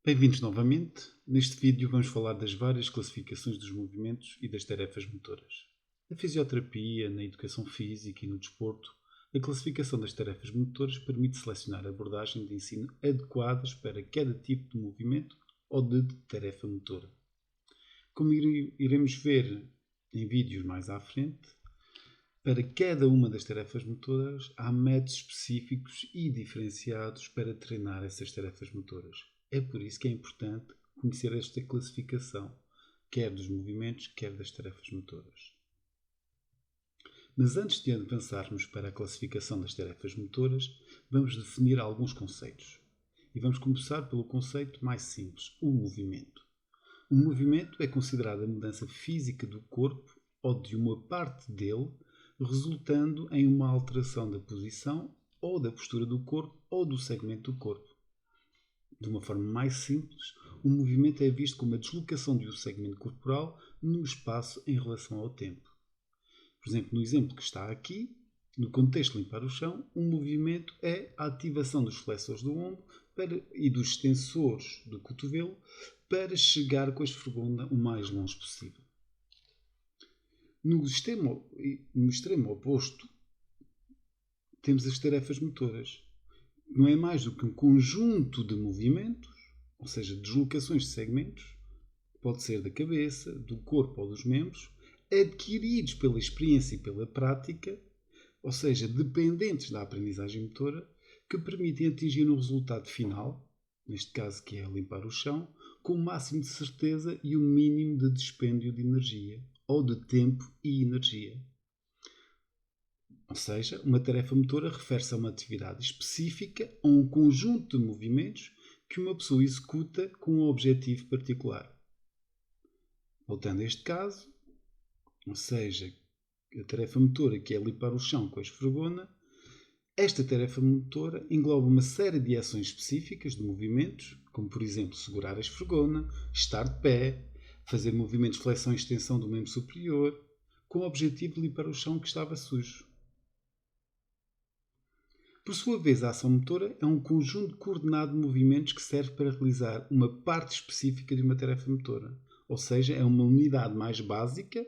Bem-vindos novamente. Neste vídeo vamos falar das várias classificações dos movimentos e das tarefas motoras. Na fisioterapia, na educação física e no desporto, a classificação das tarefas motoras permite selecionar abordagens de ensino adequadas para cada tipo de movimento ou de tarefa motora. Como iremos ver em vídeos mais à frente, para cada uma das tarefas motoras há métodos específicos e diferenciados para treinar essas tarefas motoras. É por isso que é importante conhecer esta classificação, quer dos movimentos, quer das tarefas motoras. Mas antes de avançarmos para a classificação das tarefas motoras, vamos definir alguns conceitos. E vamos começar pelo conceito mais simples, o movimento. O movimento é considerado a mudança física do corpo ou de uma parte dele, resultando em uma alteração da posição ou da postura do corpo ou do segmento do corpo. De uma forma mais simples, o movimento é visto como a deslocação de um segmento corporal no espaço em relação ao tempo. Por exemplo, no exemplo que está aqui, no contexto de limpar o chão, um movimento é a ativação dos flexores do ombro e dos extensores do cotovelo para chegar com a esfregona o mais longe possível. No extremo oposto, temos as tarefas motoras. Não é mais do que um conjunto de movimentos, ou seja, deslocações de segmentos, pode ser da cabeça, do corpo ou dos membros, adquiridos pela experiência e pela prática, ou seja, dependentes da aprendizagem motora, que permitem atingir um resultado final, neste caso que é limpar o chão, com o máximo de certeza e o mínimo de dispêndio de energia, ou de tempo e energia. Ou seja, uma tarefa motora refere-se a uma atividade específica ou um conjunto de movimentos que uma pessoa executa com um objetivo particular. Voltando a este caso, ou seja, a tarefa motora que é limpar o chão com a esfregona, esta tarefa motora engloba uma série de ações específicas de movimentos, como por exemplo segurar a esfregona, estar de pé, fazer movimentos de flexão e extensão do membro superior, com o objetivo de limpar o chão que estava sujo. Por sua vez, a ação motora é um conjunto coordenado de movimentos que serve para realizar uma parte específica de uma tarefa motora. Ou seja, é uma unidade mais básica,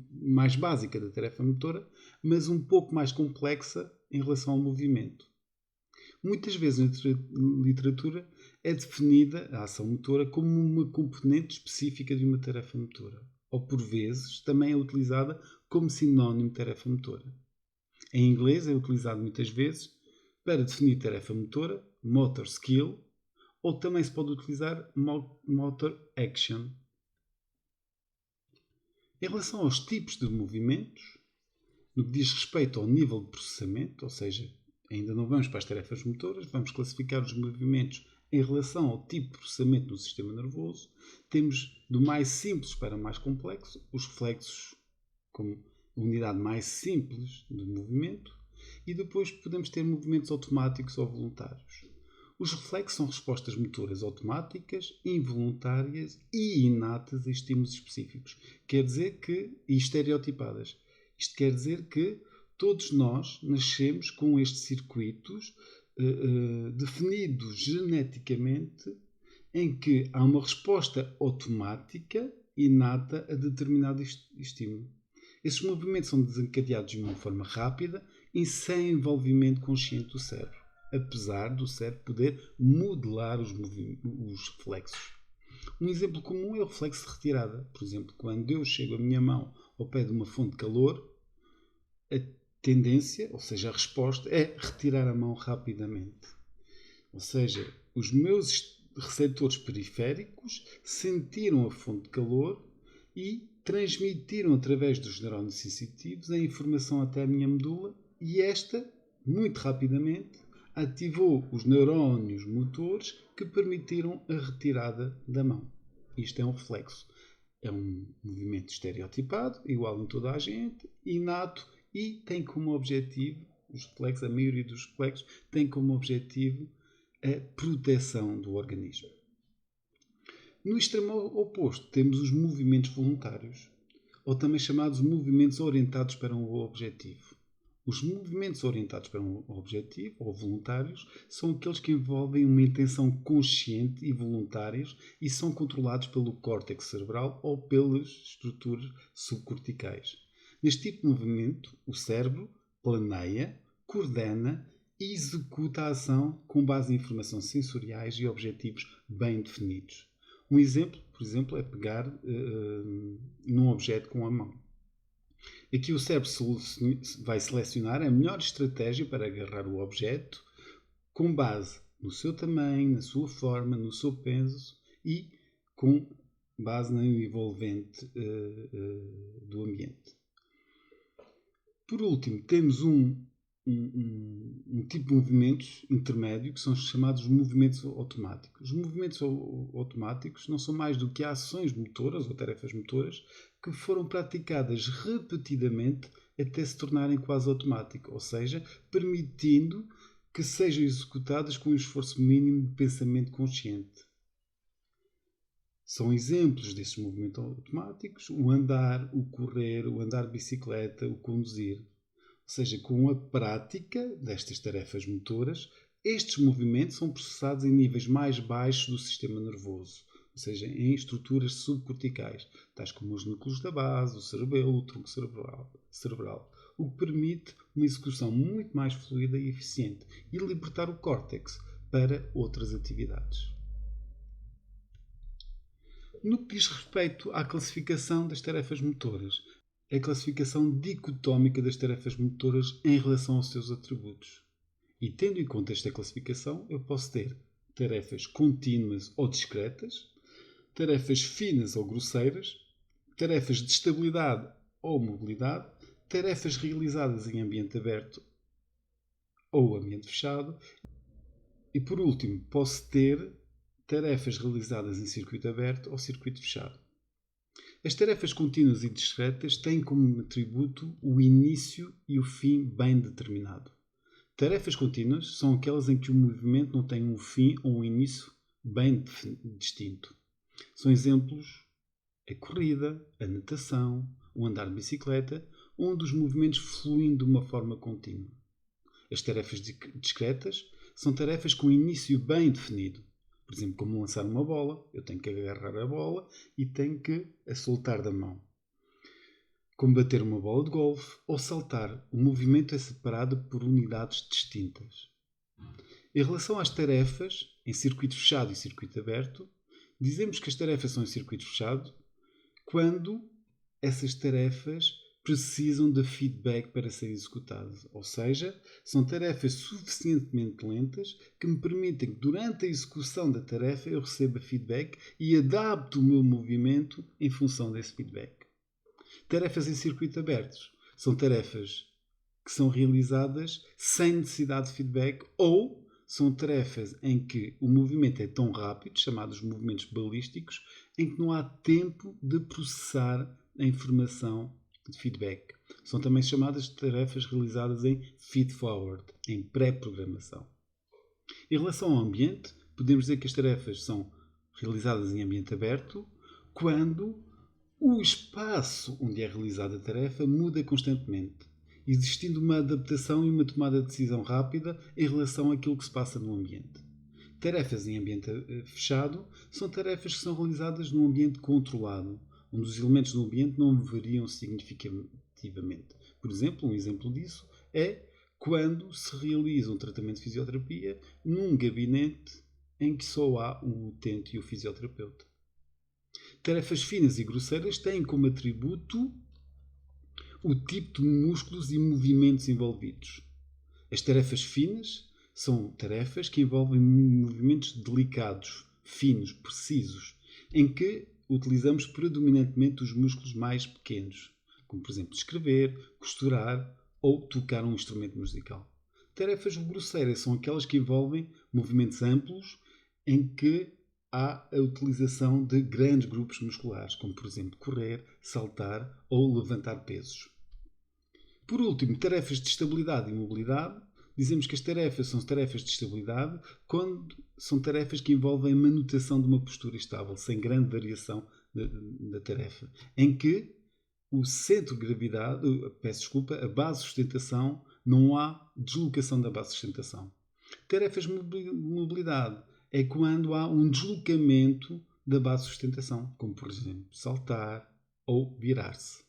mais básica da tarefa motora, mas um pouco mais complexa em relação ao movimento. Muitas vezes na literatura é definida a ação motora como uma componente específica de uma tarefa motora. Ou por vezes também é utilizada como sinónimo de tarefa motora. Em inglês é utilizado muitas vezes para definir tarefa motora, motor skill, ou também se pode utilizar motor action. Em relação aos tipos de movimentos, no que diz respeito ao nível de processamento, ou seja, ainda não vamos para as tarefas motoras, vamos classificar os movimentos em relação ao tipo de processamento do sistema nervoso. Temos do mais simples para o mais complexo, os reflexos como a unidade mais simples de movimento, e depois podemos ter movimentos automáticos ou voluntários. Os reflexos são respostas motoras automáticas, involuntárias e inatas a estímulos específicos. Quer dizer que, e estereotipadas. Isto quer dizer que todos nós nascemos com estes circuitos definidos geneticamente, em que há uma resposta automática inata a determinado estímulo. Esses movimentos são desencadeados de uma forma rápida e sem envolvimento consciente do cérebro, apesar do cérebro poder modelar os reflexos. Um exemplo comum é o reflexo de retirada. Por exemplo, quando eu chego a minha mão ao pé de uma fonte de calor, a tendência, ou seja, a resposta, é retirar a mão rapidamente. Ou seja, os meus receptores periféricos sentiram a fonte de calor e transmitiram através dos neurónios sensitivos a informação até a minha medula, e esta, muito rapidamente, ativou os neurónios motores que permitiram a retirada da mão. Isto é um reflexo. É um movimento estereotipado, igual em toda a gente, inato, e tem como objetivo, a maioria dos reflexos, tem como objetivo a proteção do organismo. No extremo oposto, temos os movimentos voluntários, ou também chamados movimentos orientados para um objetivo. Os movimentos orientados para um objetivo ou voluntários são aqueles que envolvem uma intenção consciente e voluntários e são controlados pelo córtex cerebral ou pelas estruturas subcorticais. Neste tipo de movimento, o cérebro planeia, coordena e executa a ação com base em informações sensoriais e objetivos bem definidos. Um exemplo, por exemplo, é pegar num objeto com a mão. Aqui o cérebro vai selecionar a melhor estratégia para agarrar o objeto com base no seu tamanho, na sua forma, no seu peso e com base no envolvente do ambiente. Por último, temos um tipo de movimentos intermédio que são chamados movimentos automáticos. Os movimentos automáticos não são mais do que ações motoras ou tarefas motoras que foram praticadas repetidamente até se tornarem quase automáticas, ou seja, permitindo que sejam executadas com um esforço mínimo de pensamento consciente. São exemplos desses movimentos automáticos o andar, o correr, o andar de bicicleta, o conduzir. Ou seja, com a prática destas tarefas motoras, estes movimentos são processados em níveis mais baixos do sistema nervoso, ou seja, em estruturas subcorticais, tais como os núcleos da base, o cerebelo, o tronco cerebral, o que permite uma execução muito mais fluida e eficiente e libertar o córtex para outras atividades. No que diz respeito à classificação das tarefas motoras, é a classificação dicotómica das tarefas motoras em relação aos seus atributos. E tendo em conta esta classificação, eu posso ter tarefas contínuas ou discretas, tarefas finas ou grosseiras, tarefas de estabilidade ou mobilidade, tarefas realizadas em ambiente aberto ou ambiente fechado e, por último, posso ter tarefas realizadas em circuito aberto ou circuito fechado. As tarefas contínuas e discretas têm como atributo o início e o fim bem determinado. Tarefas contínuas são aquelas em que o movimento não tem um fim ou um início bem distinto. São exemplos a corrida, a natação, o andar de bicicleta, onde os movimentos fluem de uma forma contínua. As tarefas discretas são tarefas com início bem definido. Por exemplo, como lançar uma bola, eu tenho que agarrar a bola e tenho que a soltar da mão. Como bater uma bola de golfe ou saltar, o movimento é separado por unidades distintas. Em relação às tarefas em circuito fechado e circuito aberto, dizemos que as tarefas são em circuito fechado quando essas tarefas precisam de feedback para serem executadas. Ou seja, são tarefas suficientemente lentas que me permitem que durante a execução da tarefa eu receba feedback e adapte o meu movimento em função desse feedback. Tarefas em circuito aberto são tarefas que são realizadas sem necessidade de feedback ou são tarefas em que o movimento é tão rápido, chamados movimentos balísticos, em que não há tempo de processar a informação de feedback. São também chamadas de tarefas realizadas em feed-forward, em pré-programação. Em relação ao ambiente, podemos dizer que as tarefas são realizadas em ambiente aberto quando o espaço onde é realizada a tarefa muda constantemente, existindo uma adaptação e uma tomada de decisão rápida em relação àquilo que se passa no ambiente. Tarefas em ambiente fechado são tarefas que são realizadas num ambiente controlado, onde os elementos do ambiente não variam significativamente. Por exemplo, um exemplo disso é quando se realiza um tratamento de fisioterapia num gabinete em que só há um utente e o fisioterapeuta. Tarefas finas e grosseiras têm como atributo o tipo de músculos e movimentos envolvidos. As tarefas finas são tarefas que envolvem movimentos delicados, finos, precisos, em que utilizamos predominantemente os músculos mais pequenos, como por exemplo escrever, costurar ou tocar um instrumento musical. Tarefas grosseiras são aquelas que envolvem movimentos amplos em que há a utilização de grandes grupos musculares, como por exemplo correr, saltar ou levantar pesos. Por último, tarefas de estabilidade e mobilidade. Dizemos que as tarefas são tarefas de estabilidade quando são tarefas que envolvem a manutenção de uma postura estável, sem grande variação da tarefa, em que o centro de gravidade, a base de sustentação, Não há deslocação da base de sustentação. Tarefas de mobilidade é quando há um deslocamento da base de sustentação, como por exemplo saltar ou virar-se.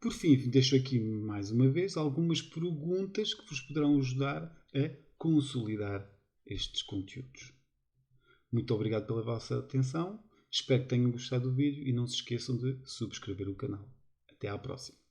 Por fim, deixo aqui mais uma vez algumas perguntas que vos poderão ajudar a consolidar estes conteúdos. Muito obrigado pela vossa atenção. Espero que tenham gostado do vídeo e não se esqueçam de subscrever o canal. Até à próxima.